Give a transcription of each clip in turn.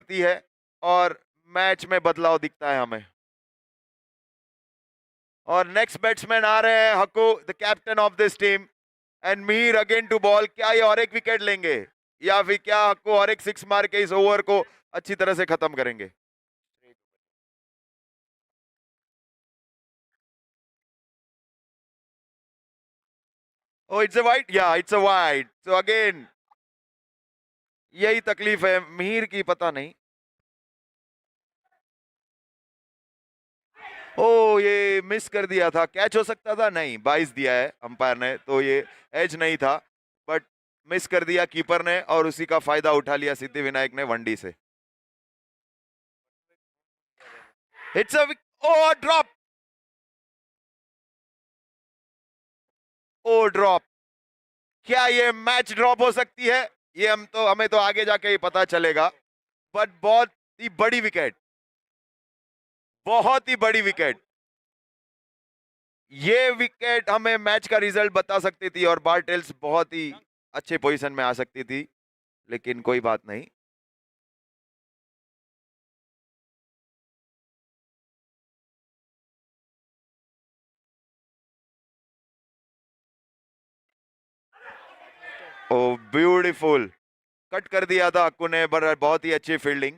करती है और मैच में बदलाव दिखता है हमें। और नेक्स्ट बैट्समैन आ रहे हैं Hakku, the captain of this team, and Mir again to ball. क्या ये और एक विकेट लेंगे या फिर क्या हक्कू और एक सिक्स मार के इस ओवर को अच्छी तरह से खत्म करेंगे? ओ इट्स अ वाइड, या it's a wide. So again यही तकलीफ है मीर की, पता नहीं। ओ ये मिस कर दिया था, कैच हो सकता था, नहीं 22 दिया है अंपायर ने, तो ये एज नहीं था, बट मिस कर दिया कीपर ने और उसी का फायदा उठा लिया सिद्धि विनायक ने वनडी से। It's a oh drop, oh drop. क्या ये मैच ड्रॉप हो सकती है? ये हमें तो आगे जाके ही पता चलेगा, बट बहुत ही बड़ी विकेट, बहुत ही बड़ी विकेट। ये विकेट हमें मैच का रिजल्ट बता सकती थी और बार्टेल्स बहुत ही अच्छे पोजीशन में आ सकती थी, लेकिन कोई बात नहीं। ओ ब्यूटीफुल, कट कर दिया था अक्कू ने, पर बहुत ही अच्छी फील्डिंग,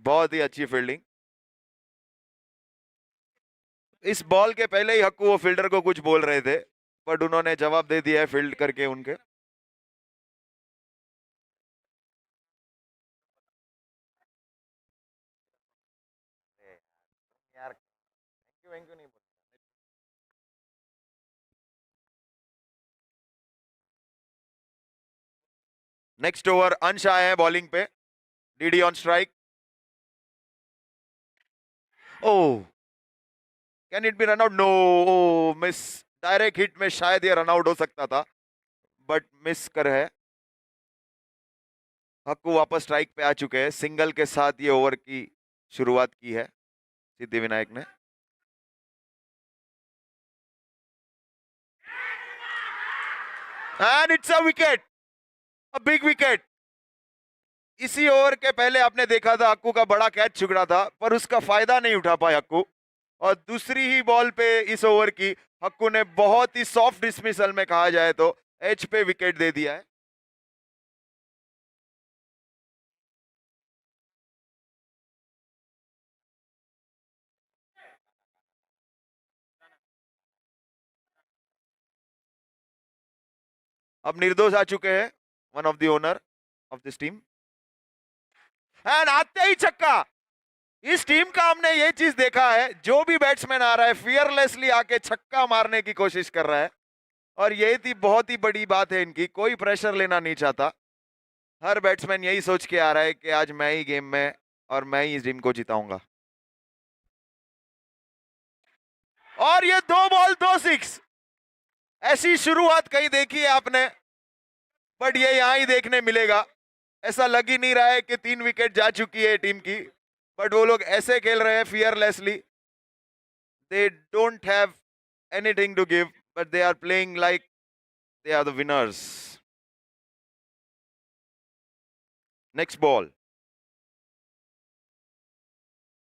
बहुत ही अच्छी फील्डिंग। इस बॉल के पहले ही हक्कू वो फील्डर को कुछ बोल रहे थे, बट उन्होंने जवाब दे दिया है फील्ड करके उनके। यार थैंक यू नहीं। नेक्स्ट ओवर अंश आए हैं बॉलिंग पे, DD on strike. Oh can it be run out? No, oh miss, direct hit में शायद ये रन आउट हो सकता था, बट मिस कर है। हक्कू वापस स्ट्राइक पे आ चुके हैं, सिंगल के साथ ये ओवर की शुरुआत की है सिद्धि विनायक ने। And it's a wicket, a big wicket. इसी ओवर के पहले आपने देखा था हक्कू का बड़ा कैच छुगड़ा था, पर उसका फायदा नहीं उठा पाए हक्कू, और दूसरी ही बॉल पे इस ओवर की हक्कू ने बहुत ही सॉफ्ट डिसमिसल में कहा जाए तो एज पे विकेट दे दिया है। अब निर्दोष आ चुके हैं, one of the owner of this team, and आते ही छक्का। इस टीम का हमने ये चीज देखा है, जो भी बैट्समैन आ रहा है फियरलेसली आके छक्का मारने की कोशिश कर रहा है, और यही थी बहुत ही बड़ी बात है इनकी, कोई प्रेशर लेना नहीं चाहता। हर बैट्समैन यही सोच के आ रहा है कि आज मैं ही गेम में और मैं ही इस टीम को जिताऊंगा। और ये 2 बॉल 2 सिक्स, ऐसी शुरुआत कहीं देखी है आपने? बट ये यहां ही देखने मिलेगा। ऐसा लग ही नहीं रहा है कि 3 विकेट जा चुकी है टीम की, बट वो लोग ऐसे खेल रहे हैं fearlessly, they don't have anything to give, but they are playing like they are the winners. Next ball,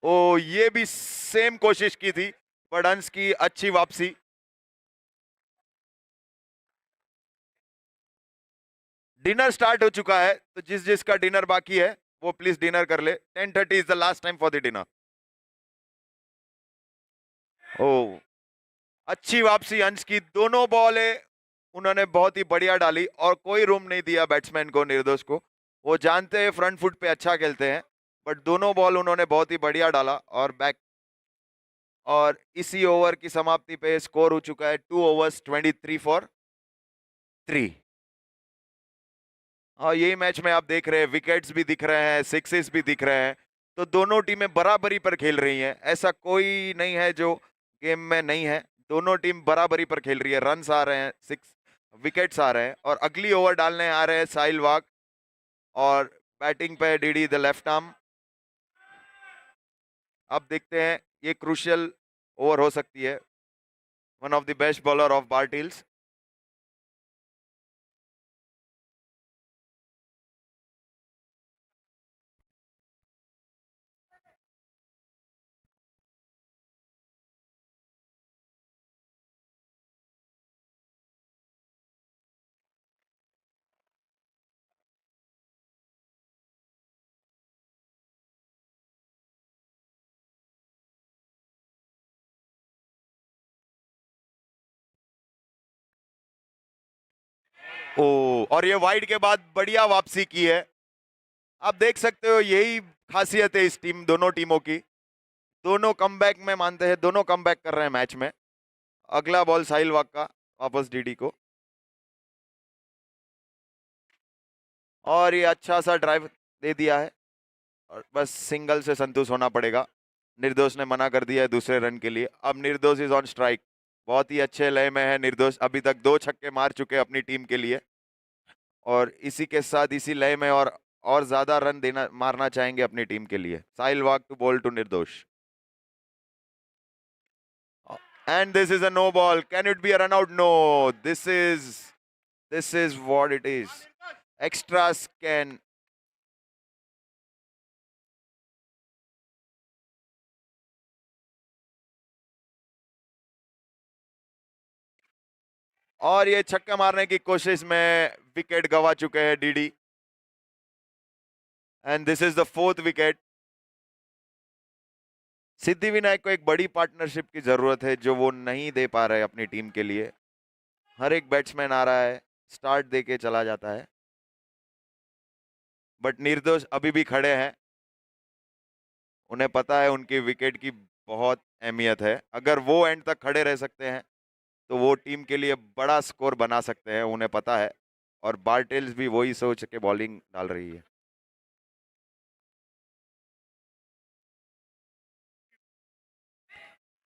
ओ ये भी सेम कोशिश की थी, बट अंश की अच्छी वापसी। डिनर स्टार्ट हो चुका है, तो जिस जिसका डिनर बाकी है वो प्लीज डिनर कर ले। 10:30 is the last time for the dinner. ओ अच्छी वापसी अंश की, दोनों बॉल है उन्होंने बहुत ही बढ़िया डाली और कोई रूम नहीं दिया बैट्समैन को, निर्दोष को। वो जानते हैं फ्रंट फुट पे अच्छा खेलते हैं, बट दोनों बॉल उन्होंने बहुत ही बढ़िया डाला और बैक। और इसी ओवर की समाप्ति पे स्कोर हो चुका है 2 overs 23 for 3। और यही मैच में आप देख रहे हैं विकेट्स भी दिख रहे हैं, सिक्सेस भी दिख रहे हैं, तो दोनों टीमें बराबरी पर खेल रही हैं, ऐसा कोई नहीं है जो गेम में नहीं है। दोनों टीम बराबरी पर खेल रही है, रन्स आ रहे हैं, सिक्स विकेट्स आ रहे हैं, और अगली ओवर डालने आ रहे हैं साहिल वाग, और बैटिंग पे डीडी द लेफ्ट आर्म। अब देखते हैं, ये क्रूशियल ओवर हो सकती है, one of the best bowler of Bartils. ओ, और ये वाइड के बाद बढ़िया वापसी की है। आप देख सकते हो यही खासियत है इस टीम, दोनों टीमों की। दोनों कमबैक में मानते हैं, दोनों कमबैक कर रहे हैं मैच में। अगला बॉल साहिल वाक का वापस डीडी को, और ये अच्छा सा ड्राइव दे दिया है, और बस सिंगल से संतुष्ट होना पड़ेगा। निर्दोष ने मना कर दिया है दूसरे रन के लिए। अब निर्दोष इज ऑन स्ट्राइक। बहुत ही अच्छे लय में है निर्दोष, अभी तक 2 छक्के मार चुके हैं अपनी टीम के लिए, और इसी के साथ इसी लय में और ज्यादा रन देना मारना चाहेंगे अपनी टीम के लिए। साहिल वाक टू बॉल टू निर्दोष, and this is a no ball. Can it be a run out? No, this is what it is. Extras can. और ये छक्का मारने की कोशिश में विकेट गवा चुके हैं DD, and this is the 4th wicket. Siddhi Vinayak को एक बड़ी पार्टनरशिप की जरूरत है जो वो नहीं दे पा रहे अपनी टीम के लिए। हर एक बैट्समैन आ रहा है, स्टार्ट देके चला जाता है, बट निर्दोष अभी भी खड़े हैं। उन्हें पता है उनकी विकेट की बहुत अहमियत है। अगर वो एंड तक खड़े रह सकते हैं तो वो टीम के लिए बड़ा स्कोर बना सकते हैं, उन्हें पता है। और बार्टेल्स भी वही सोच के बॉलिंग डाल रही है।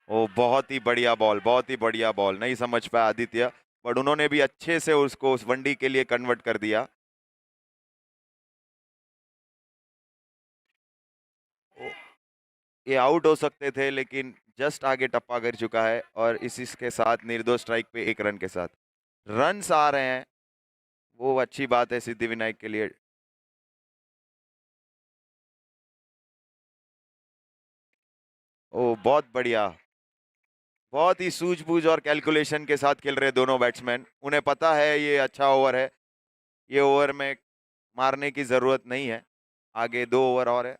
ओ, बहुत ही बढ़िया बॉल, बहुत ही बढ़िया बॉल। नहीं समझ पाया आदित्य, बट उन्होंने भी अच्छे से उसको उस वनडी के लिए कन्वर्ट कर दिया। ओ, ये आउट हो सकते थे, लेकिन जस्ट आगे टप्पा कर चुका है, और इसी के साथ निर्दोष स्ट्राइक पे 1 रन के साथ रन्स आ रहे हैं। वो अच्छी बात है सिद्धि विनायक के लिए। ओ, बहुत बढ़िया। बहुत ही सूझबूझ और कैलकुलेशन के साथ खेल रहे दोनों बैट्समैन। उन्हें पता है ये अच्छा ओवर है, ये ओवर में मारने की जरूरत नहीं है, आगे 2 ओवर और है।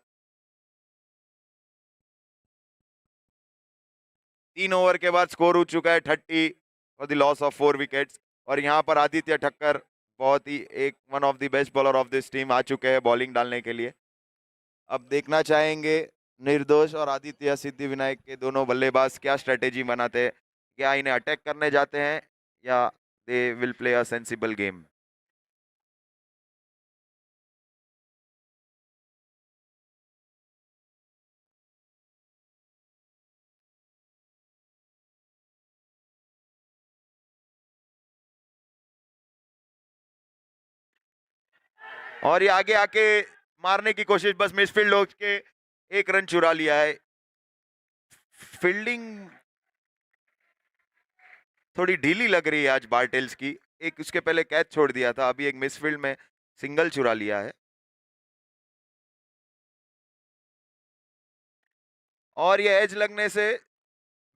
3 ओवर के बाद स्कोर हो चुका है 30 for the loss of 4 wickets. और यहाँ पर आदित्य ठक्कर, बहुत ही एक one of the best bowler of this team, आ चुके हैं बॉलिंग डालने के लिए। अब देखना चाहेंगे निर्दोष और आदित्य सिद्धि विनायक के दोनों बल्लेबाज क्या स्ट्रेटेजी बनाते हैं। क्या इन्हें अटैक करने जाते हैं, या they will play a sensible game. और ये आगे आके मारने की कोशिश, बस मिसफील्ड हो के 1 रन चुरा लिया है। फील्डिंग थोड़ी ढीली लग रही है आज बार्टेल्स की। एक उसके पहले कैच छोड़ दिया था, अभी एक मिसफील्ड में सिंगल चुरा लिया है। और ये एज लगने से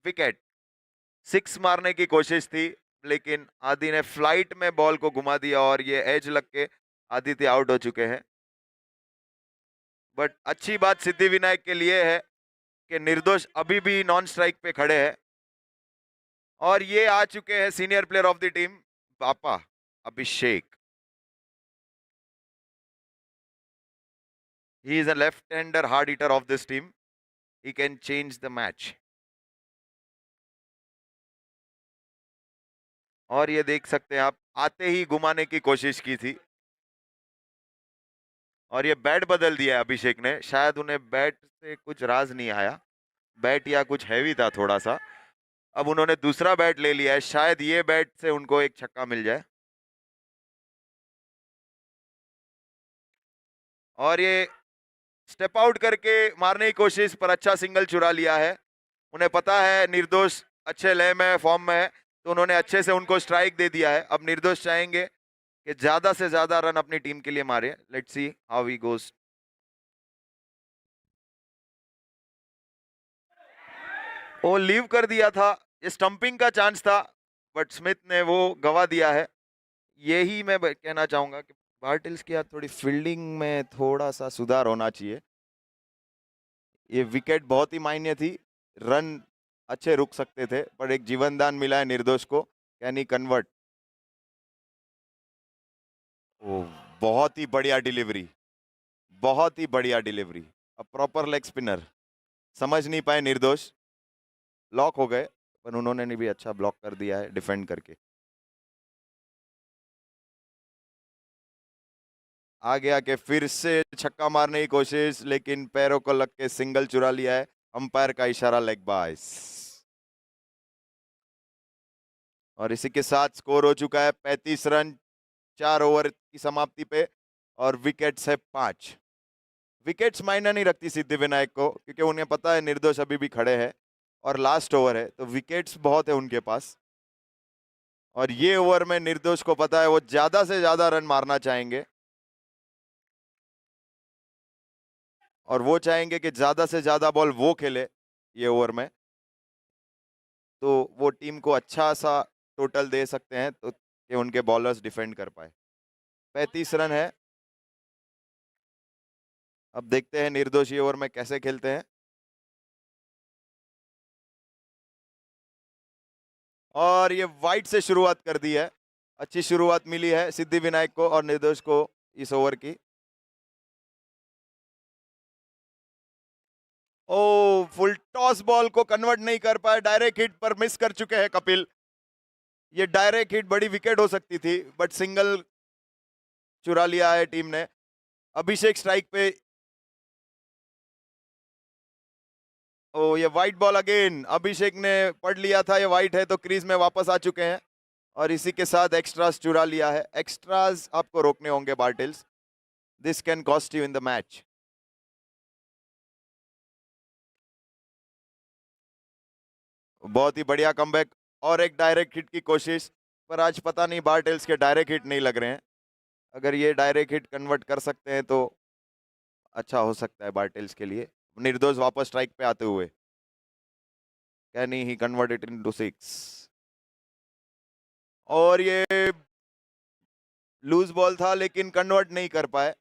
विकेट। 6 मारने की कोशिश थी, लेकिन आदि ने फ्लाइट में बॉल को घुमा दिया, और ये एज लग के आदित्य आउट हो चुके हैं। बट अच्छी बात सिद्धि विनायक के लिए है कि निर्दोष अभी भी नॉन स्ट्राइक पे खड़े हैं, और ये आ चुके हैं senior player of the team Bapa Abhishek. He is a left hander hard hitter of this team, he can change the match. और ये देख सकते हैं आप, आते ही घुमाने की कोशिश की थी, और ये बैट बदल दिया है अभिषेक ने। शायद उन्हें बैट से कुछ राज नहीं आया, बैट या कुछ हैवी था थोड़ा सा। अब उन्होंने दूसरा बैट ले लिया है, शायद ये बैट से उनको एक छक्का मिल जाए। और ये स्टेप आउट करके मारने की कोशिश, पर अच्छा सिंगल चुरा लिया है। उन्हें पता है निर्दोष अच्छे लय में फॉर्म में है, तो उन्होंने अच्छे से उनको स्ट्राइक दे दिया है। अब निर्दोष चाहेंगे कि ज्यादा से ज्यादा रन अपनी टीम के लिए मारे। लेट्स सी हाउ ही गोस। वो लीव कर दिया था, ये स्टंपिंग का चांस था, बट स्मिथ ने वो गवा दिया है। यही मैं कहना चाहूंगा कि बार्टिल्स की यार थोड़ी फील्डिंग में थोड़ा सा सुधार होना चाहिए। ये विकेट बहुत ही मायने थी, रन अच्छे रुक सकते थे, पर एक जीवन दान मिला है निर्दोष को। Can he convert. ओ, बहुत ही बढ़िया डिलीवरी, बहुत ही बढ़िया डिलीवरी। अब प्रॉपर लेग स्पिनर, समझ नहीं पाए निर्दोष, लॉक हो गए, पर उन्होंने भी अच्छा ब्लॉक कर दिया है डिफेंड करके। आगे आके फिर से छक्का मारने की कोशिश, लेकिन पैरों को लग के सिंगल चुरा लिया है। अंपायर का इशारा, लेग बाइस। और इसी के साथ स्कोर हो चुका है 35 रन 4 ओवर की समाप्ति पे, और विकेट्स है 5। विकेट्स मायने नहीं रखती सिद्धि विनायक को, क्योंकि उन्हें पता है निर्दोष अभी भी खड़े हैं और लास्ट ओवर है, तो विकेट्स बहुत है उनके पास। और ये ओवर में निर्दोष को पता है वो ज्यादा से ज्यादा रन मारना चाहेंगे, और वो चाहेंगे कि ज्यादा से ज्यादा बॉल वो खेले ये ओवर में, तो वो टीम को अच्छा सा टोटल दे सकते हैं, तो कि उनके बॉलर्स डिफेंड कर पाए। 35 रन है। अब देखते हैं निर्दोष ये ओवर में कैसे खेलते हैं। और ये वाइड से शुरुआत कर दी है, अच्छी शुरुआत मिली है सिद्धि विनायक को और निर्दोष को इस ओवर की। ओ, फुल टॉस बॉल को कन्वर्ट नहीं कर पाए, डायरेक्ट हिट पर मिस कर चुके हैं कपिल। ये डायरेक्ट हिट बड़ी विकेट हो सकती थी, बट सिंगल चुरा लिया है टीम ने। अभिषेक स्ट्राइक पे। ओ, ये वाइट बॉल अगेन, अभिषेक ने पढ़ लिया था ये वाइट है, तो क्रीज में वापस आ चुके हैं, और इसी के साथ एक्स्ट्रास चुरा लिया है। एक्स्ट्रास आपको रोकने होंगे Bartils, this can cost you in the match. बहुत ही बढ़िया कमबैक, और एक डायरेक्ट हिट की कोशिश, पर आज पता नहीं बार्टेल्स के डायरेक्ट हिट नहीं लग रहे हैं। अगर ये डायरेक्ट हिट कन्वर्ट कर सकते हैं तो अच्छा हो सकता है बार्टेल्स के लिए। निर्दोष वापस स्ट्राइक पे आते हुए, can he convert it into 6। और ये लूज बॉल था, लेकिन कन्वर्ट नहीं कर पाए,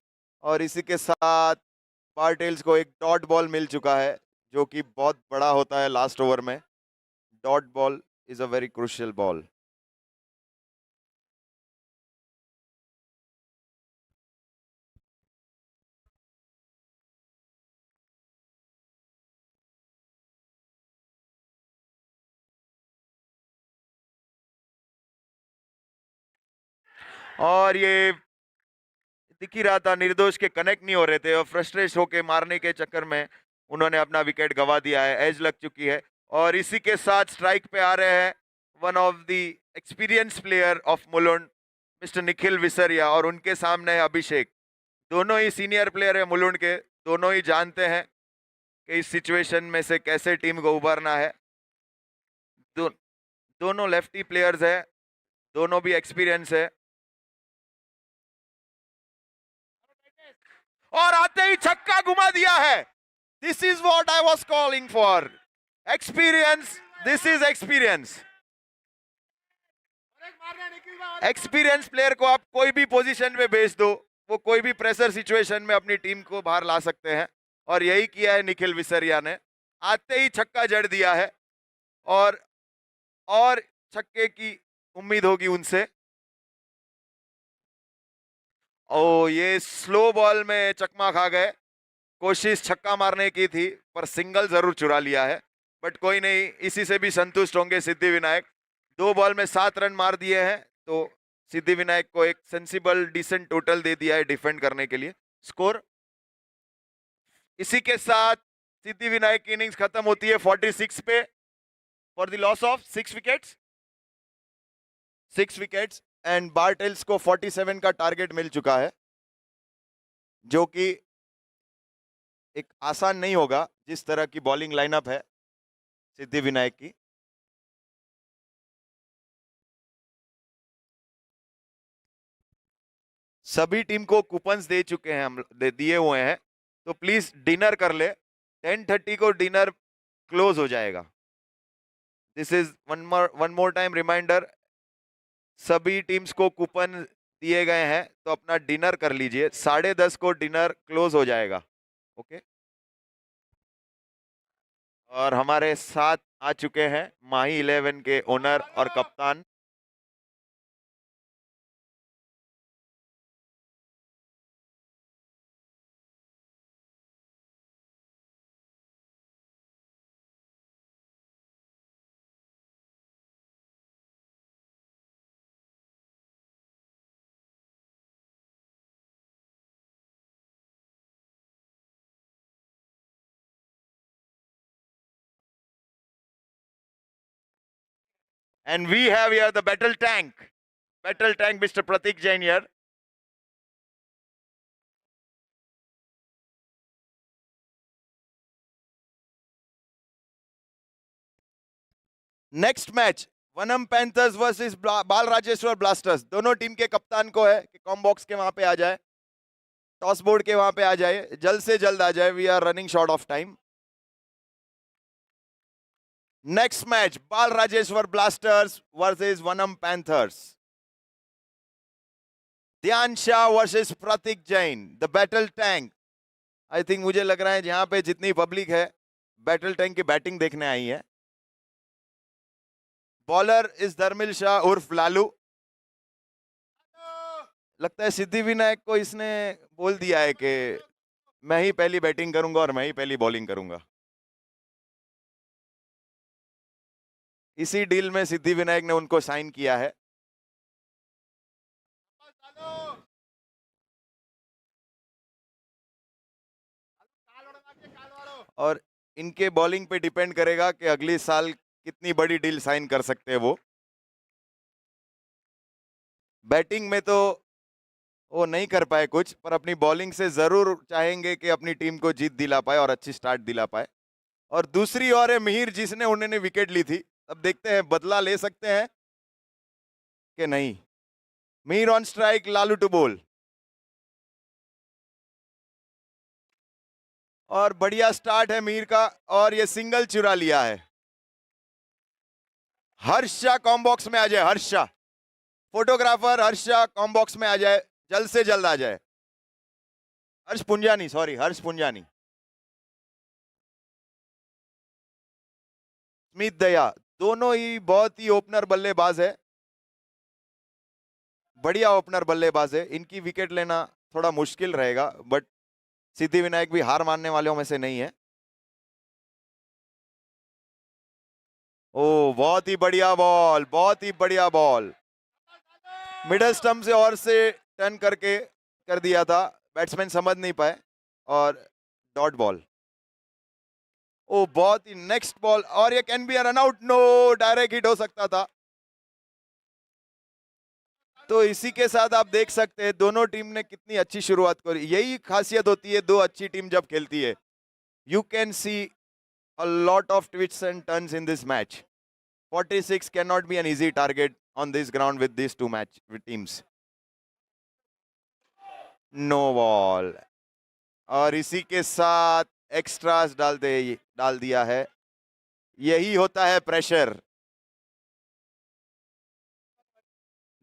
और इसी के साथ बार्टेल्स को एक डॉट बॉल मिल चुका है, जो कि बहुत बड़ा होता है लास्ट ओवर में। Dot ball is a very crucial ball. और ये दिख ही रहा था निर्दोष के कनेक्ट नहीं हो रहे थे, और फ्रस्ट्रेट होके मारने के चक्कर में उन्होंने अपना विकेट गवा दिया है, एज लग चुकी है। और इसी के साथ स्ट्राइक पे आ रहे हैं one of the experience player of Mulund, mister Nikhil Visaria, और उनके सामने है अभिषेक। दोनों ही सीनियर प्लेयर है मुलुंड के, दोनों ही जानते हैं कि इस सिचुएशन में से कैसे टीम को उभरना है। दो, दोनों लेफ्टी प्लेयर्स है, दोनों भी एक्सपीरियंस है। और आते ही छक्का घुमा दिया है। This is what I was calling for, experience, this is experience. Experience player को आप कोई भी पोजीशन में भेज दो, वो कोई भी प्रेशर सिचुएशन में अपनी टीम को बाहर ला सकते हैं, और यही किया है निखिल विसरिया ने। आते ही छक्का जड़ दिया है, और छक्के की उम्मीद होगी उनसे। ओ, ये स्लो बॉल में चकमा खा गए, कोशिश छक्का मारने की थी, पर सिंगल जरूर चुरा लिया है, बट कोई नहीं, इसी से भी संतुष्ट होंगे सिद्धि विनायक। 2 बॉल में 7 रन मार दिए हैं, तो सिद्धि विनायक को एक सेंसिबल डिसेंट टोटल दे दिया है डिफेंड करने के लिए। स्कोर इसी के साथ सिद्धि विनायक की इनिंग्स खत्म होती है 46 पे, for the loss of 6 wickets. And Bartels को 47 का टारगेट मिल चुका है, जो कि एक आसान नहीं होगा जिस तरह की बॉलिंग लाइनअप है सिद्धि विनायक की। सभी टीम को कूपन्स दे चुके हैं, हम दिए हुए हैं, तो प्लीज डिनर कर ले। 10:30 को डिनर क्लोज हो जाएगा। This is one more time reminder, सभी टीम्स को कूपन दिए गए हैं, तो अपना डिनर कर लीजिए। 10:30 को डिनर क्लोज हो जाएगा। ओके। और हमारे साथ आ चुके हैं माही 11 के ओनर और कप्तान And we have here the battle tank, Mr. Pratik Jain here. Next match Vanam panthers versus Bal Rajeshwar blasters. दोनों टीम के कप्तान को है कि कॉम बॉक्स के वहां पे आ जाए, टॉस बोर्ड के वहां पे आ जाए, जल्द से जल्द आ जाए। We are running short of time. Next match Bal Rajeshwar blasters versus Vanam panthers. Dhyan Shah versus Prateek Jain, the battle tank. I think मुझे लग रहा है जहां पे जितनी पब्लिक है बैटल टैंक की बैटिंग देखने आई है। बॉलर इज धर्मिल शाह उर्फ लालू। लगता है सिद्धि विनायक को इसने बोल दिया है कि मैं ही पहली बैटिंग करूंगा और मैं ही पहली बॉलिंग करूंगा। इसी डील में सिद्धि विनायक ने उनको साइन किया है। और इनके बॉलिंग पे डिपेंड करेगा कि अगली साल कितनी बड़ी डील साइन कर सकते हैं वो। बैटिंग में तो वो नहीं कर पाए कुछ, पर अपनी बॉलिंग से जरूर चाहेंगे कि अपनी टीम को जीत दिला पाए और अच्छी स्टार्ट दिला पाए। और दूसरी ओर है मिहिर, जिसने उन्होंने विकेट ली थी। अब देखते हैं बदला ले सकते हैं कि नहीं। Mihir on strike, Lalu to bowl. और बढ़िया स्टार्ट है मिहिर का, और ये सिंगल चुरा लिया है। हर्षा कॉम बॉक्स में आ जाए, Harsha photographer, Harsha com box में आ जाए, जल्द से जल्द आ जाए। हर्ष पुंजानी, सॉरी हर्ष पुंजानी। स्मित दया, दोनों ही बहुत ही ओपनर बल्लेबाज है, बढ़िया ओपनर बल्लेबाज है। इनकी विकेट लेना थोड़ा मुश्किल रहेगा, बट सिद्धि विनायक भी हार मानने वालों में से नहीं है। ओ बहुत ही बढ़िया बॉल, बहुत ही बढ़िया बॉल। मिडल स्टंप से और से टर्न करके कर दिया था, बैट्समैन समझ नहीं पाए, और डॉट बॉल। ओ बहुत ही नेक्स्ट बॉल, और ये can be a run out. No, direct hit हो सकता था। तो इसी के साथ आप देख सकते हैं दोनों टीम ने कितनी अच्छी शुरुआत करी। यही खासियत होती है दो अच्छी टीम जब खेलती है। You can see a lot of twists and turns in this match. 46 cannot be an easy target on this ground with these two with teams. No ball. और इसी के साथ एक्स्ट्रास डाल दिया है। यही होता है प्रेशर।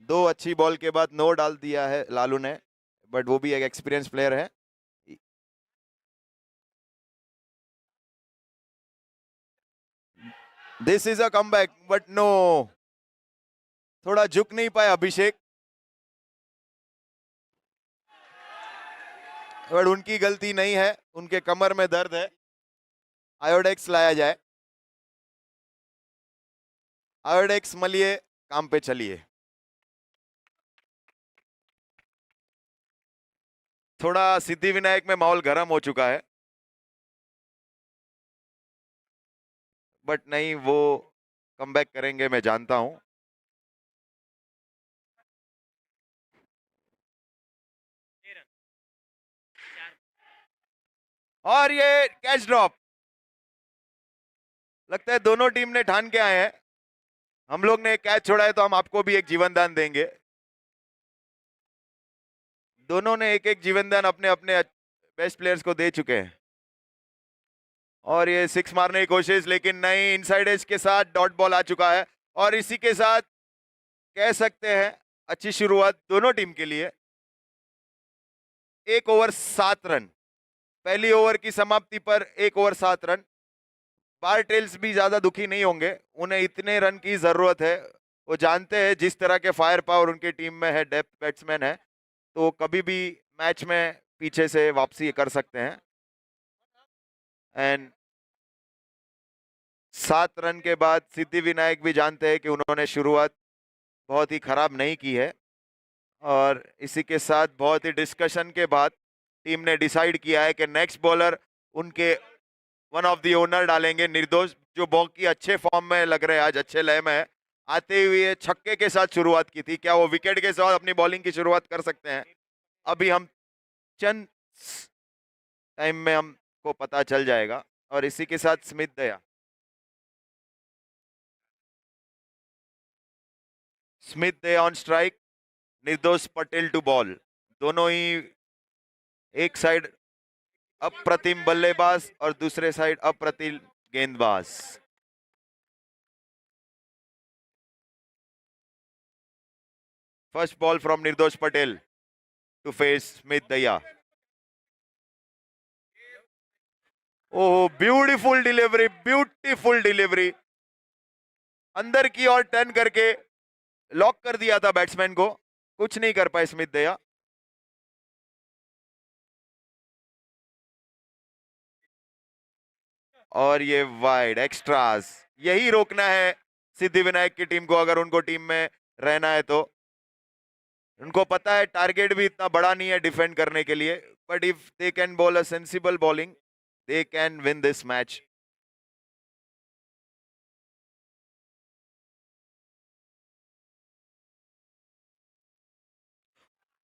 दो अच्छी बॉल के बाद नो डाल दिया है लालू ने, बट वो भी एक एक्सपीरियंस प्लेयर है। This is a comeback, but no, थोड़ा झुक नहीं पाया अभिषेक, बट उनकी गलती नहीं है, उनके कमर में दर्द है। आयोडेक्स लाया जाए, आयोडेक्स मलिए, काम पे चलिए। थोड़ा सिद्धि विनायक में माहौल गर्म हो चुका है, बट नहीं, वो कमबैक करेंगे, मैं जानता हूं। और ये कैच ड्रॉप, लगता है दोनों टीम ने ठान के आए हैं, हम लोग ने एक कैच छोड़ा है तो हम आपको भी एक जीवन दान देंगे। दोनों ने एक एक जीवन दान अपने अपने बेस्ट प्लेयर्स को दे चुके हैं। और ये सिक्स मारने की कोशिश, लेकिन नहीं, इनसाइड एज के साथ डॉट बॉल आ चुका है। और इसी के साथ कह सकते हैं अच्छी शुरुआत दोनों टीम के लिए। 1 ओवर 7 रन, पहली ओवर की समाप्ति पर 1 ओवर 7 रन। बारटेल्स भी ज्यादा दुखी नहीं होंगे, उन्हें इतने रन की जरूरत है। वो जानते हैं जिस तरह के फायर पावर उनकी टीम में है, डेप्थ बैट्समैन है, तो कभी भी मैच में पीछे से वापसी कर सकते हैं। एंड 7 रन के बाद सिद्धि विनायक भी जानते हैं कि उन्होंने शुरुआत बहुत ही खराब नहीं की है। और इसी के साथ बहुत ही डिस्कशन के बाद टीम ने डिसाइड किया है कि नेक्स्ट बॉलर उनके वन ऑफ द ओनर डालेंगे, निर्दोष, जो बहुत ही अच्छे फॉर्म में लग रहे हैं आज, अच्छे लय में है। आते हुए छक्के के साथ शुरुआत की थी, क्या वो विकेट के साथ अपनी बॉलिंग की शुरुआत कर सकते हैं? अभी हम चंद टाइम में हमको पता चल जाएगा। और इसी के साथ स्मिथ दया, ऑन स्ट्राइक, निर्दोष पटेल टू बॉल। दोनों ही एक साइड अप्रतिम बल्लेबाज और दूसरे साइड अप्रतिम गेंदबाज। First ball from Nirdosh Patel to face Smith Daya. Oh, beautiful delivery, beautiful delivery, अंदर की ओर टर्न करके लॉक कर दिया था बैट्समैन को, कुछ नहीं कर पाए स्मिथ दया। और ये वाइड एक्स्ट्रास, यही रोकना है सिद्धिविनायक की टीम को अगर उनको टीम में रहना है तो। उनको पता है टारगेट भी इतना बड़ा नहीं है डिफेंड करने के लिए, but if they can bowl a sensible bowling they can win this match.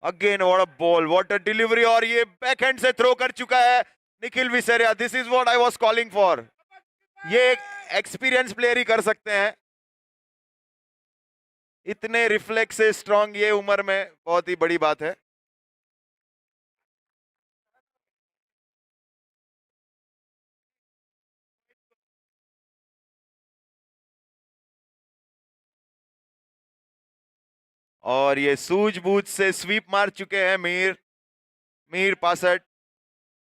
Again what a ball, what a delivery, और ये बैकहैंड से थ्रो कर चुका है Nikhil Viseria. This is what I was calling for. ये एक्सपीरियंस प्लेयर ही कर सकते हैं, इतने रिफ्लेक्स से स्ट्रांग ये उम्र में, बहुत ही बड़ी बात है। और ये सूझबूझ से स्वीप मार चुके हैं मीर पासठ।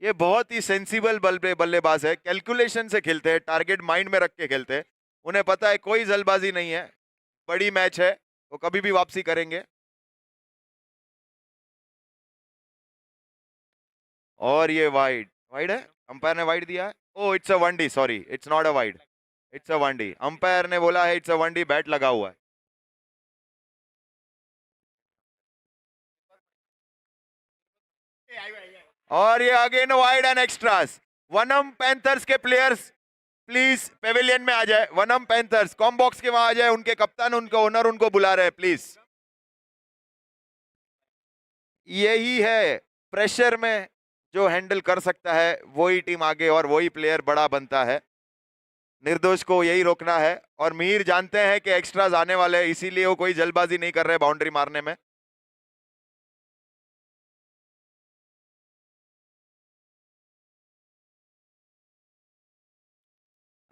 ये बहुत ही सेंसिबल बल्लेबाज है, कैलकुलेशन से खेलते हैं, टारगेट माइंड में रख के खेलते हैं। उन्हें पता है कोई जल्दबाजी नहीं है, बड़ी मैच है, वो कभी भी वापसी करेंगे। और ये वाइड, वाइड है, अंपायर ने वाइड दिया है। Oh it's a one D, sorry it's not a wide, it's a one D. Umpire ने बोला है इट्स अ वनडी, बैट लगा हुआ है। और ये again wide and extras. Vanam panthers के प्लेयर्स प्लीज पेविलियन में आ जाए, वनम पैंथर्स कॉम बॉक्स के वहां आ जाए, उनके कप्तान उनके ओनर उनको बुला रहे हैं प्लीज। यही है प्रेशर में जो हैंडल कर सकता है वही टीम आगे और वही प्लेयर बड़ा बनता है। निर्दोष को यही रोकना है, और मीर जानते हैं कि एक्स्ट्राज आने वाले हैं, इसीलिए वो कोई जल्दबाजी नहीं कर रहे बाउंड्री मारने में।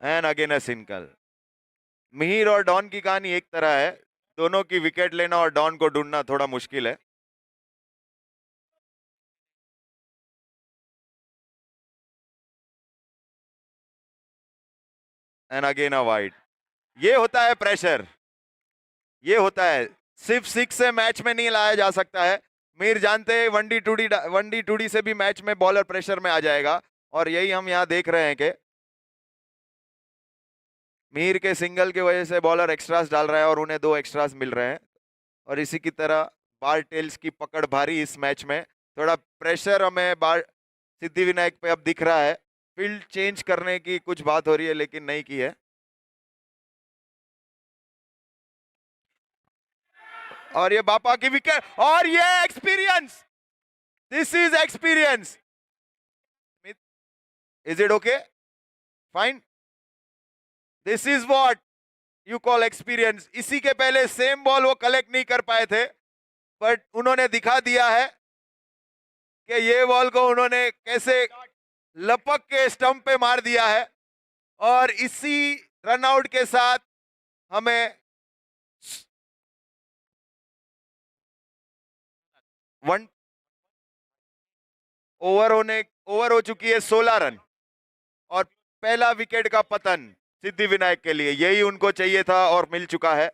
And again a single. Mihir और डॉन की कहानी एक तरह है, दोनों की विकेट लेना और डॉन को ढूंढना थोड़ा मुश्किल है। And again a wide. ये होता है प्रेशर, ये होता है, सिर्फ सिक्स से मैच में नहीं लाया जा सकता है। मीर जानते हैं वन डी टू डी से भी मैच में बॉलर प्रेशर में आ जाएगा, और यही हम यहाँ देख रहे हैं कि मीर के सिंगल की वजह से बॉलर एक्स्ट्रास डाल रहा है और उन्हें दो एक्स्ट्रास मिल रहे हैं। और इसी की तरह बार टेल्स की पकड़ भारी इस मैच में, थोड़ा प्रेशर हमें बार सिद्धि विनायक पे अब दिख रहा है। फील्ड चेंज करने की कुछ बात हो रही है लेकिन नहीं की है। और ये बापा की विकेट, और ये experience, this is experience. Is it okay, fine, this is what you call experience. इसी के पहले सेम बॉल वो कलेक्ट नहीं कर पाए थे, बट उन्होंने दिखा दिया है कि ये बॉल को उन्होंने कैसे लपक के स्टंप पे मार दिया है। और इसी रनआउट के साथ हमें वन ओवर हो चुकी है 16 रन, और पहला विकेट का पतन सिद्धि विनायक के लिए, यही उनको चाहिए था और मिल चुका है।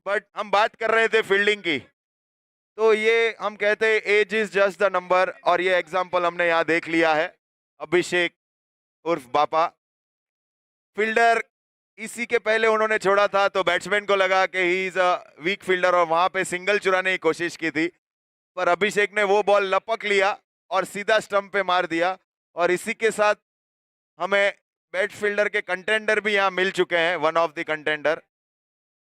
बट हम बात कर रहे थे फील्डिंग की, तो ये हम कहते हैं age is just the number, और ये एग्जांपल हमने यहाँ देख लिया है। अभिषेक उर्फ बापा फील्डर, इसी के पहले उन्होंने छोड़ा था तो बैट्समैन को लगा कि he is a weak fielder और वहां पे सिंगल चुराने की कोशिश की थी, पर अभिषेक ने वो बॉल लपक लिया और सीधा स्टंप पे मार दिया। और इसी के साथ हमें बेस्ट फील्डर के कंटेंडर भी यहाँ मिल चुके हैं, वन ऑफ द कंटेंडर।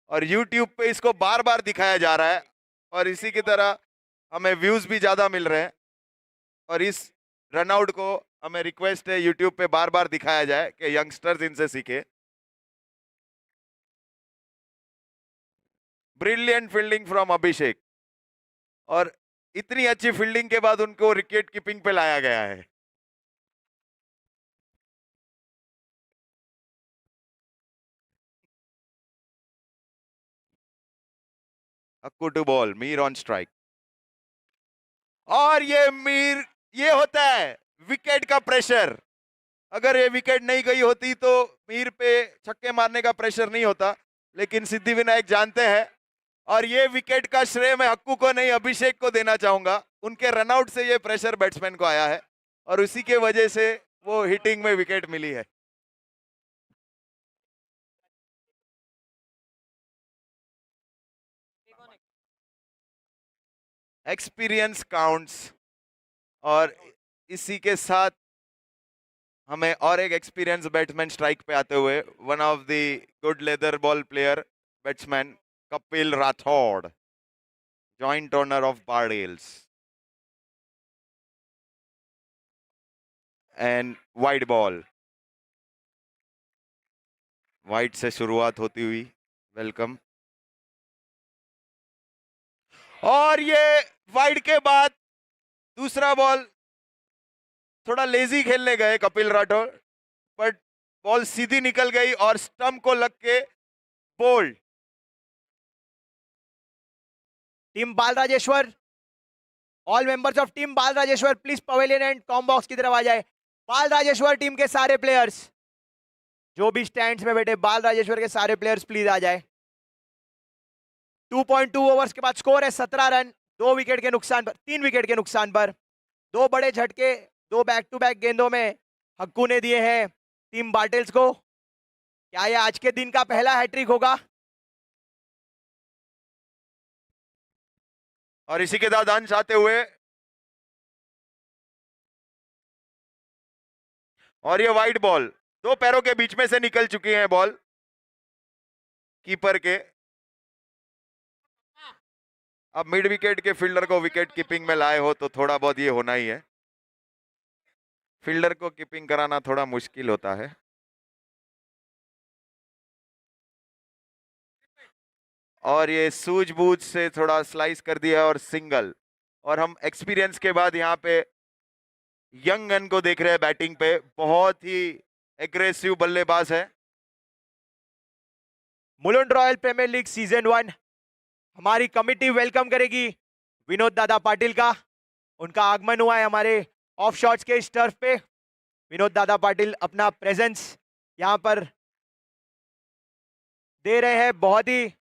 और YouTube पे इसको बार बार दिखाया जा रहा है और इसी की तरह हमें व्यूज भी ज्यादा मिल रहे हैं। और इस रनआउट को हमें रिक्वेस्ट है YouTube पे बार बार दिखाया जाए कि यंगस्टर्स इनसे सीखे। ब्रिलियंट फील्डिंग फ्रॉम अभिषेक, और इतनी अच्छी फील्डिंग के बाद उनको विकेट कीपिंग पे लाया गया है। Akku to ball, Mir on strike. और ये मीर, ये होता है विकेट का प्रेशर। अगर ये विकेट नहीं गई होती तो मीर पे छक्के मारने का प्रेशर नहीं होता, लेकिन सिद्धिविनायक जानते हैं। और ये विकेट का श्रेय मैं हक्कू को नहीं, अभिषेक को देना चाहूंगा। उनके रनआउट से ये प्रेशर बैट्समैन को आया है और उसी के वजह से वो हिटिंग में विकेट मिली है। एक्सपीरियंस काउंट्स, और इसी के साथ हमें और एक एक्सपीरियंस बैट्समैन स्ट्राइक पे आते हुए, one of the good leather ball player batsman Kapil Rathore, joint owner of Bardels. And wide ball, wide से शुरुआत होती हुई, वेलकम। और ये वाइड के बाद दूसरा बॉल, थोड़ा लेजी खेलने गए कपिल राठौर, बट बॉल सीधी निकल गई और स्टंप को लग के bowled. Team Bal Rajeshwar, all members of team Bal Rajeshwar please pavilion and comm box की तरफ आ जाए। बाल राजेश्वर टीम के सारे प्लेयर्स जो भी स्टैंड्स में बैठे, बाल राजेश्वर के सारे प्लेयर्स प्लीज आ जाए। 2.2 ओवर्स के बाद स्कोर है 17 रन, 2 विकेट के नुकसान पर, 3 विकेट के नुकसान पर। 2 बड़े झटके 2 बैक टू बैक गेंदों में हक्कू ने दिए हैं टीम बार्टेल्स को। क्या यह आज के दिन का पहला हैट्रिक होगा? और इसी के साथ अंश आते हुए, और ये वाइड बॉल 2 पैरों के बीच में से निकल चुकी है बॉल कीपर के। अब मिड विकेट के फील्डर को विकेट कीपिंग में लाए हो तो थोड़ा बहुत ये होना ही है। फील्डर को कीपिंग कराना थोड़ा मुश्किल होता है। और ये सूझबूझ से थोड़ा स्लाइस कर दिया और सिंगल। और हम एक्सपीरियंस के बाद यहाँ पे यंग गन को देख रहे हैं बैटिंग पे, बहुत ही एग्रेसिव बल्लेबाज है। Mulund royal premier league season 1 हमारी कमिटी वेलकम करेगी विनोद दादा पाटिल का। उनका आगमन हुआ है हमारे ऑफ शॉट्स के इस टर्फ पे। विनोद दादा पाटिल अपना प्रेजेंस यहां पर दे रहे हैं। बहुत ही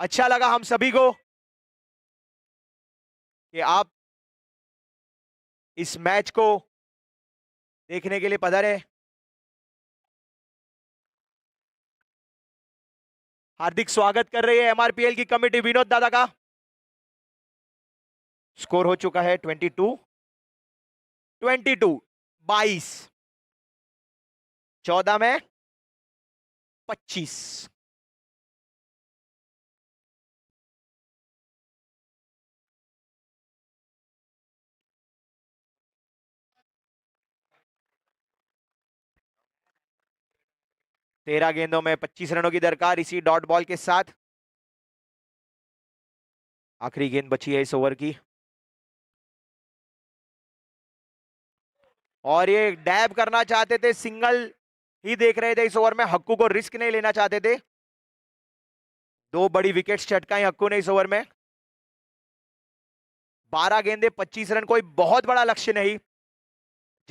अच्छा लगा हम सभी को कि आप इस मैच को देखने के लिए पधारे। हार्दिक स्वागत कर रही है एमआरपीएल की कमेटी विनोद दादा का। स्कोर हो चुका है 22 14 में 25। तेरह गेंदों में 25 रनों की दरकार इसी डॉट बॉल के साथ। आखिरी गेंद बची है इस ओवर की। और ये डैब करना चाहते थे, सिंगल ही देख रहे थे इस ओवर में। हक्कू को रिस्क नहीं लेना चाहते थे। 2 बड़ी विकेट्स चटकाई हक्कू ने इस ओवर में। 12 गेंदे 25 रन कोई बहुत बड़ा लक्ष्य नहीं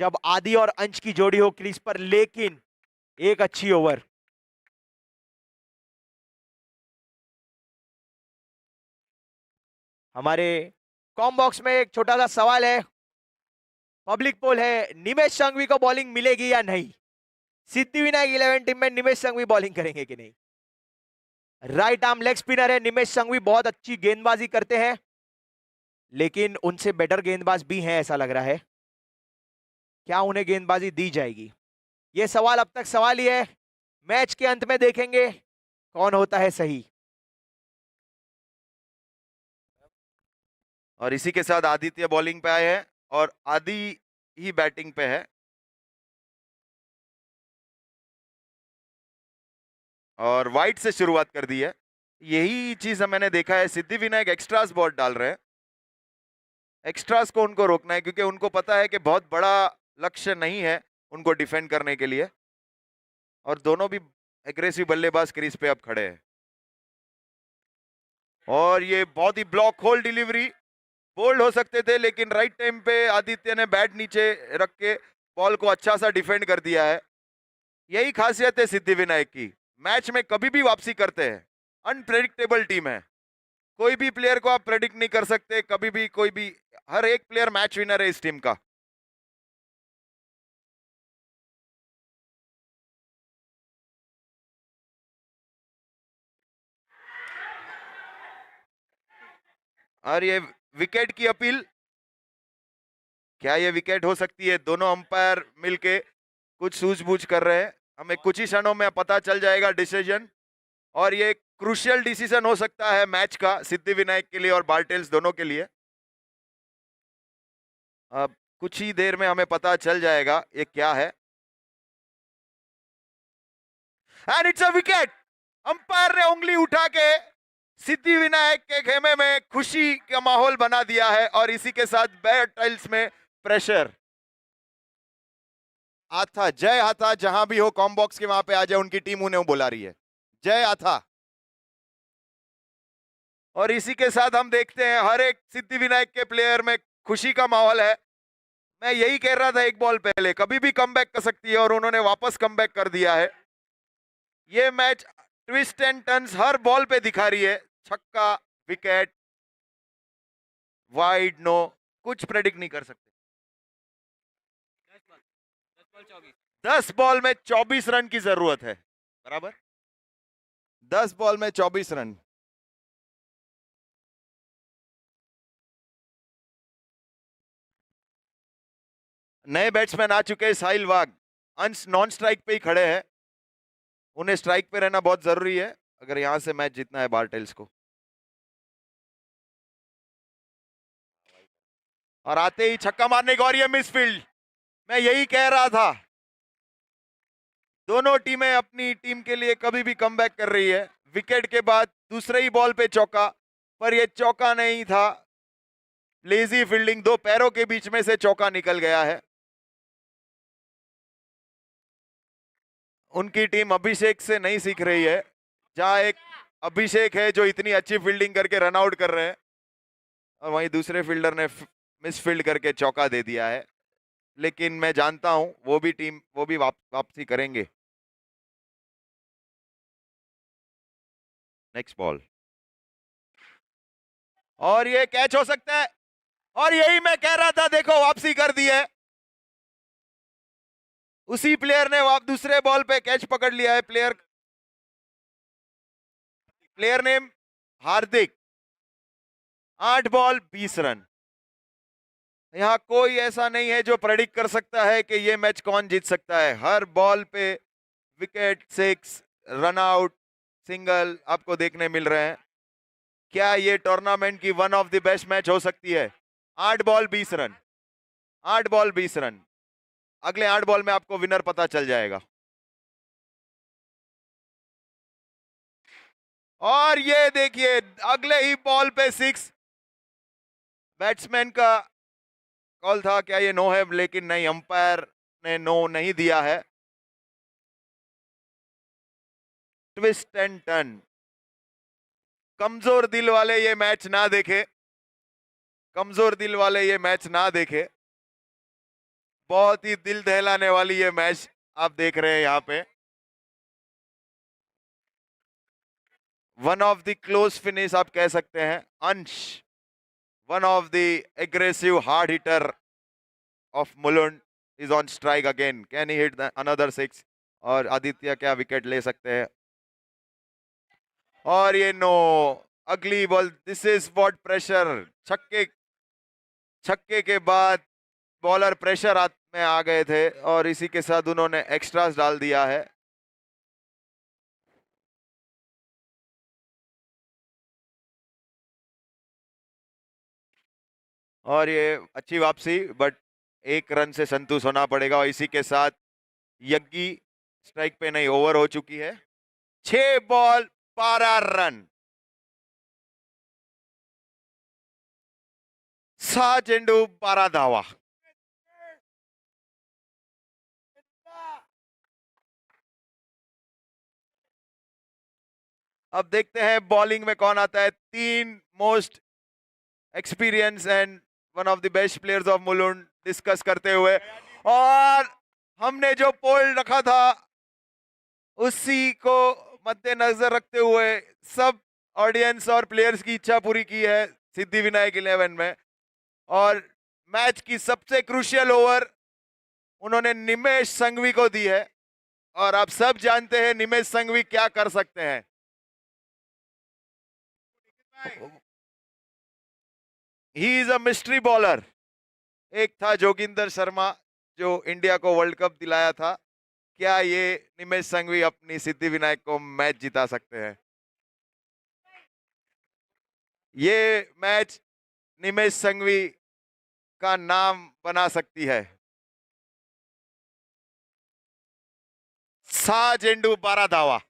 जब आदि और अंश की जोड़ी हो क्रीज पर, लेकिन एक अच्छी ओवर। हमारे कॉम बॉक्स में एक छोटा सा सवाल है, पब्लिक पोल है, निमेश संघवी को बॉलिंग मिलेगी या नहीं? सिद्धिविनायक 11 टीम में निमेश संघवी बॉलिंग करेंगे कि नहीं? राइट आर्म लेग स्पिनर है निमेश संघवी, बहुत अच्छी गेंदबाजी करते हैं, लेकिन उनसे बेटर गेंदबाज भी हैं ऐसा लग रहा है। क्या उन्हें गेंदबाजी दी जाएगी? यह सवाल अब तक सवाल ही है। मैच के अंत में देखेंगे कौन होता है सही? और इसी के साथ आदित्य बॉलिंग पे आए हैं और आदि ही बैटिंग पे है। और वाइट से शुरुआत कर दी है। यही चीज मैंने देखा है, सिद्धि विनायक एक्स्ट्रास बहुत डाल रहे हैं। एक्स्ट्रास को उनको रोकना है क्योंकि उनको पता है कि बहुत बड़ा लक्ष्य नहीं है उनको डिफेंड करने के लिए। और दोनों भी एग्रेसिव बल्लेबाज क्रीज पे अब खड़े हैं। और ये बहुत ही ब्लॉक होल डिलीवरी, बोल्ड हो सकते थे लेकिन राइट टाइम पे आदित्य ने बैट नीचे रख के बॉल को अच्छा सा डिफेंड कर दिया है। यही खासियत है सिद्धि विनायक की, मैच में कभी भी वापसी करते हैं। अनप्रेडिक्टेबल टीम है, कोई भी प्लेयर को आप प्रेडिक्ट नहीं कर सकते कभी भी, कोई भी, हर एक प्लेयर मैच विनर है इस टीम का। और ये विकेट की अपील, क्या ये विकेट हो सकती है? दोनों अंपायर मिलके कुछ सूझबूझ कर रहे हैं, हमें कुछ ही क्षणों में पता चल जाएगा डिसीजन। और ये क्रूशियल डिसीजन हो सकता है मैच का, सिद्धि विनायक के लिए और बार्टेल्स दोनों के लिए। अब कुछ ही देर में हमें पता चल जाएगा ये क्या है। And it's a wicket. Umpire ने उंगली उठा के सिद्धि विनायक के खेमे में खुशी का माहौल बना दिया है और इसी के साथ बार्टेल्स में प्रेशर। आथा, जय आथा, जहां भी हो कॉम्बॉक्स के वहां पे आ जाए, उनकी टीम उन्हें बुला रही है। जय आथा। और इसी के साथ हम देखते हैं हर एक सिद्धि विनायक के प्लेयर में खुशी का माहौल है। मैं यही कह रहा था एक बॉल पहले, कभी भी कमबैक कर सकती है और उन्होंने वापस कमबैक कर दिया है। ये match twist and turns her ball पे दिखा रही है। छक्का, विकेट, वाइड, नो, कुछ प्रेडिक्ट नहीं कर सकते। 10 बॉल में 24 रन की जरूरत है, बराबर। 10 बॉल में 24 रन। नए बैट्समैन आ चुके हैं, साहिल वाघ अंश नॉन स्ट्राइक पे ही खड़े हैं। उन्हें स्ट्राइक पे रहना बहुत जरूरी है अगर यहां से मैच जीतना है बार्टेल्स को। और आते ही छक्का मारने की, और ये मिसफील्ड। मैं यही कह रहा था, दोनों टीमें अपनी टीम के लिए कभी भी कमबैक कर रही है। विकेट के बाद दूसरे ही बॉल पे चौका, पर यह चौका नहीं था, लेजी फील्डिंग, दो पैरों के बीच में से चौका निकल गया है। उनकी टीम अभिषेक से नहीं सीख रही है, जहां एक अभिषेक है जो इतनी अच्छी फील्डिंग करके रन आउट कर रहे हैं और वहीं दूसरे फील्डर ने मिस फील्ड करके चौका दे दिया है। लेकिन मैं जानता हूं वो भी वापसी करेंगे। नेक्स्ट बॉल, और ये कैच हो सकता है। और यही मैं कह रहा था, देखो वापसी कर दी है। उसी प्लेयर ने दूसरे बॉल पे कैच पकड़ लिया है। प्लेयर नेम हार्दिक। 8 बॉल 20 रन। यहां कोई ऐसा नहीं है जो प्रेडिक्ट कर सकता है कि ये मैच कौन जीत सकता है। हर बॉल पे विकेट, 6, रन आउट, सिंगल आपको देखने मिल रहे हैं। क्या ये टूर्नामेंट की one of the best match हो सकती है? 8 बॉल 20 रन, 8 बॉल 20 रन। अगले 8 बॉल में आपको विनर पता चल जाएगा। और ये देखिए, अगले ही बॉल पे 6। बैट्समैन का कॉल था, क्या ये नो है? लेकिन नहीं, अंपायर ने नो नहीं दिया है। Twist and turn. कमजोर दिल वाले ये मैच ना देखे, कमजोर दिल वाले ये मैच ना देखे। बहुत ही दिल दहलाने वाली ये मैच आप देख रहे हैं यहां पे। One of the close finish आप कह सकते हैं। अंश, one of the aggressive hard hitter of Mulund, is on strike again. Can he hit another 6? और आदित्य क्या विकेट ले सकते हैं? और ये नो, अगली ball. This is what pressure. छक्के, छक्के के बाद बॉलर प्रेशर में आ गए थे और इसी के साथ उन्होंने एक्स्ट्रास डाल दिया है। और ये अच्छी वापसी, बट 1 रन से संतुष्ट होना पड़ेगा। और इसी के साथ यज्ञी स्ट्राइक पे नहीं, ओवर हो चुकी है। 6 बॉल 12 रन, 6 चेंडू 12 धावा। अब देखते हैं बॉलिंग में कौन आता है। 3 most experience and one of the best players of Mulund discuss करते हुए। और हमने जो पोल रखा था उसी को मद्देनजर रखते हुए सब ऑडियंस और प्लेयर्स की इच्छा पूरी की है सिद्धिविनायक 11 में। और मैच की सबसे क्रूशियल ओवर उन्होंने निमेश संघवी को दी है। और आप सब जानते हैं निमेश संघवी क्या कर सकते हैं। ही इज अ मिस्ट्री बॉलर। एक था जोगिंदर शर्मा जो इंडिया को वर्ल्ड कप दिलाया था। क्या ये निमेश संघवी अपनी सिद्धिविनायक को मैच जिता सकते हैं? ये मैच निमेश संघवी का नाम बना सकती है। 6 चेंडू 12 धावा।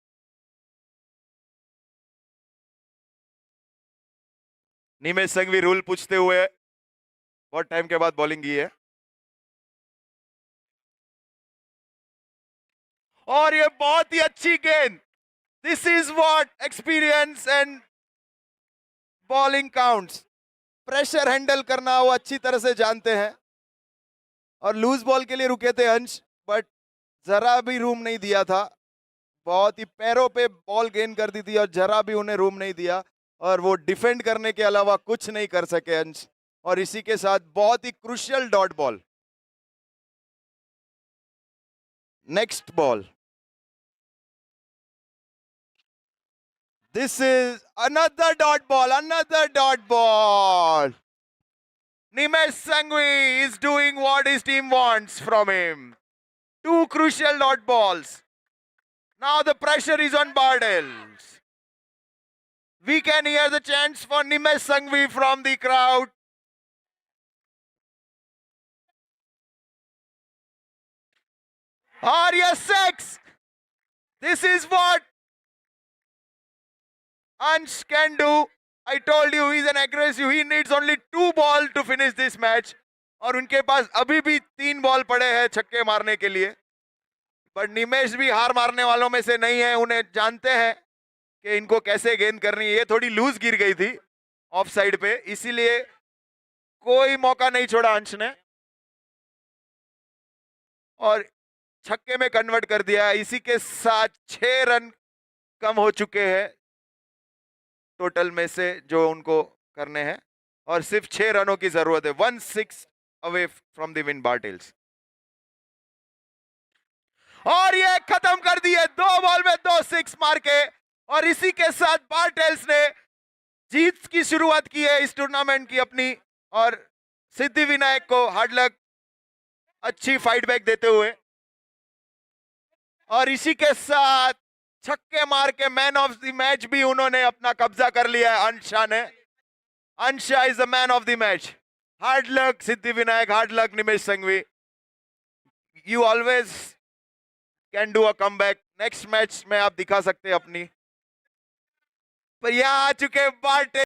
निमेश संघवी रूल पूछते हुए बहुत टाइम के बाद बॉलिंग की है। और ये बहुत ही अच्छी गेंद। This is what experience and bowling counts. Pressure handle करना वो अच्छी तरह से जानते हैं। और लूज बॉल के लिए रुके थे अंश, बट जरा भी रूम नहीं दिया था। बहुत ही पैरों पे बॉल गेन कर दी थी और जरा भी उन्हें रूम नहीं दिया। और वो डिफेंड करने के अलावा कुछ नहीं कर सके अंश। और इसी के साथ बहुत ही crucial dot ball. Next ball. This is another dot ball, another dot ball. Nimesh Sanghvi is doing what his team wants from him. 2 crucial dot balls. Now the pressure is on Bardels. We can hear the chants for Nimesh Sanghvi from the crowd. Arya 6. This is what Ansh can do. I told you he's an aggressive. He needs only 2 balls to finish this match. और उनके पास अभी भी 3 ball पड़े हैं छक्के मारने के लिए। पर निमेश भी हार मारने वालों में से नहीं है। उन्हें जानते हैं कि इनको कैसे गेंद करनी है। ये थोड़ी लूज गिर गई थी ऑफ साइड पे, इसीलिए कोई मौका नहीं छोड़ा अंश ने और छक्के में कन्वर्ट कर दिया। इसी के साथ 6 रन कम हो चुके हैं टोटल में से जो उनको करने हैं। और सिर्फ 6 रनों की जरूरत है। 1-6 away from the win Bartels. और ये खत्म कर दिए 2 बॉल में 2 6 मार के। और इसी के साथ बार्टेल्स ने जीत की शुरुआत की है इस टूर्नामेंट की अपनी। और सिद्धिविनायक को हार्ड लक, अच्छी फाइट बैक देते हुए। और इसी के साथ छक्के मार के मैन ऑफ द मैच भी उन्होंने अपना कब्जा कर लिया है अंशा ने। Ansha is the man of the match. Hard luck Siddhivinayak, hard luck Nimesh Sanghvi. You always can do a comeback. Next match में आप दिखा सकते हैं अपनी। पर यहां आ चुके बार्टे